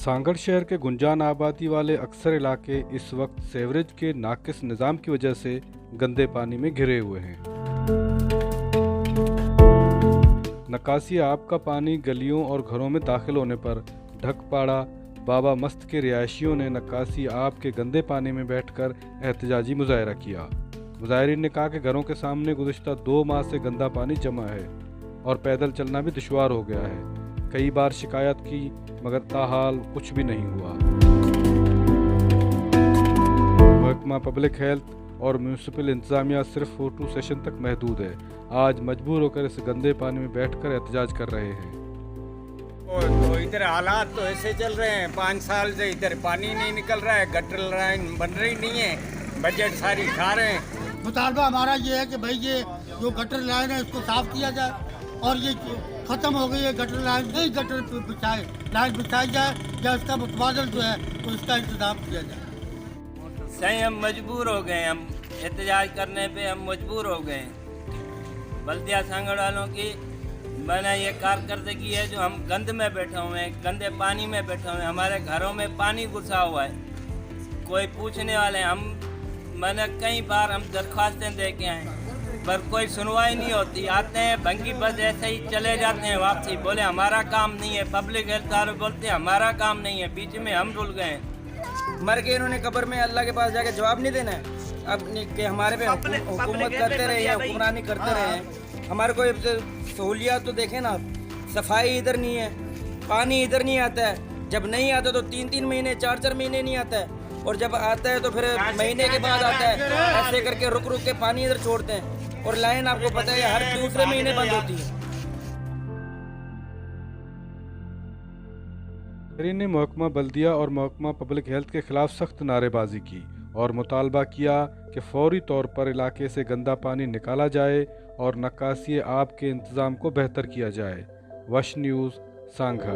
सांगड़ शहर के गुंजान आबादी वाले अक्सर इलाके इस वक्त सीवरेज के नाकिस निज़ाम की वजह से गंदे पानी में घिरे हुए हैं। नक्कासी आब का पानी गलियों और घरों में दाखिल होने पर ढकपाड़ा बाबा मस्त के रिहायशियों ने नक्कासी आब के गंदे पानी में बैठकर एहतजाजी मुजाहरा किया। मुजाहिरीन ने कहा कि घरों के सामने गुज़िश्ता 2 माह से गंदा पानी जमा है और पैदल चलना भी दुश्वार हो गया है। कई बार शिकायत की मगर ताहाल कुछ भी नहीं हुआ। महकमा पब्लिक हेल्थ और म्यूनिसिपल इंतजामिया सिर्फ फोटो सेशन तक महदूद है। आज मजबूर होकर इस गंदे पानी में बैठकर एहतजाज कर रहे हैं। तो इधर हालात तो ऐसे चल रहे हैं, 5 साल से इधर पानी नहीं निकल रहा है, गटर लाइन बन रही नहीं है, बजट सारी खा रहे हैं। मुतालबा हमारा ये है कि भाई ये जो गटर लाइन है इसको साफ किया जाए और ये खत्म हो गई है गटर लाइन, नहीं गटर बिछाए लाइन बिछाई जाए या उसका मुतबादल जो है तो इसका इंतजाम किया जाए। सही हम मजबूर हो गए, हम एहतजाज करने पे हम मजबूर हो गए। बल्दिया सांगड़ वालों की मैंने ये कारकर्दगी है जो हम गंद में बैठे हुए हैं, गंदे पानी में बैठे हुए हैं, हमारे घरों में पानी घुसा हुआ है, कोई पूछने वाले हम मैंने कई बार हम दरख्वास्तें दे के आए पर कोई सुनवाई नहीं होती। आते हैं भंगी बस ऐसे ही चले जाते हैं वापसी, बोले हमारा काम नहीं है। पब्लिक हेल्थ वाले बोलते हैं हमारा काम नहीं है, बीच में हम रुल गए। मर के इन्होंने कब्र में अल्लाह के पास जाके जवाब नहीं देना है अब कि हमारे पे हुकूमत करते रहे या हुक्मरानी करते रहे। हमारे को सहूलियात तो देखें ना, सफाई इधर नहीं है, पानी इधर नहीं आता है, जब नहीं आता तो 3-3 महीने 4-4 महीने नहीं आता है, और जब आता है तो फिर महीने के बाद आता है। ऐसे करके रुक रुक के पानी इधर छोड़ते हैं और लाइन आपको पता है हर दूसरे महीने बंद होती है। ने महकमा बल्दिया और महकमा पब्लिक हेल्थ के खिलाफ सख्त नारेबाजी की और मुतालबा किया कि फौरी तौर पर इलाके से गंदा पानी निकाला जाए और नक्कासी आब के इंतज़ाम को बेहतर किया जाए। वश न्यूज़ सांगड़।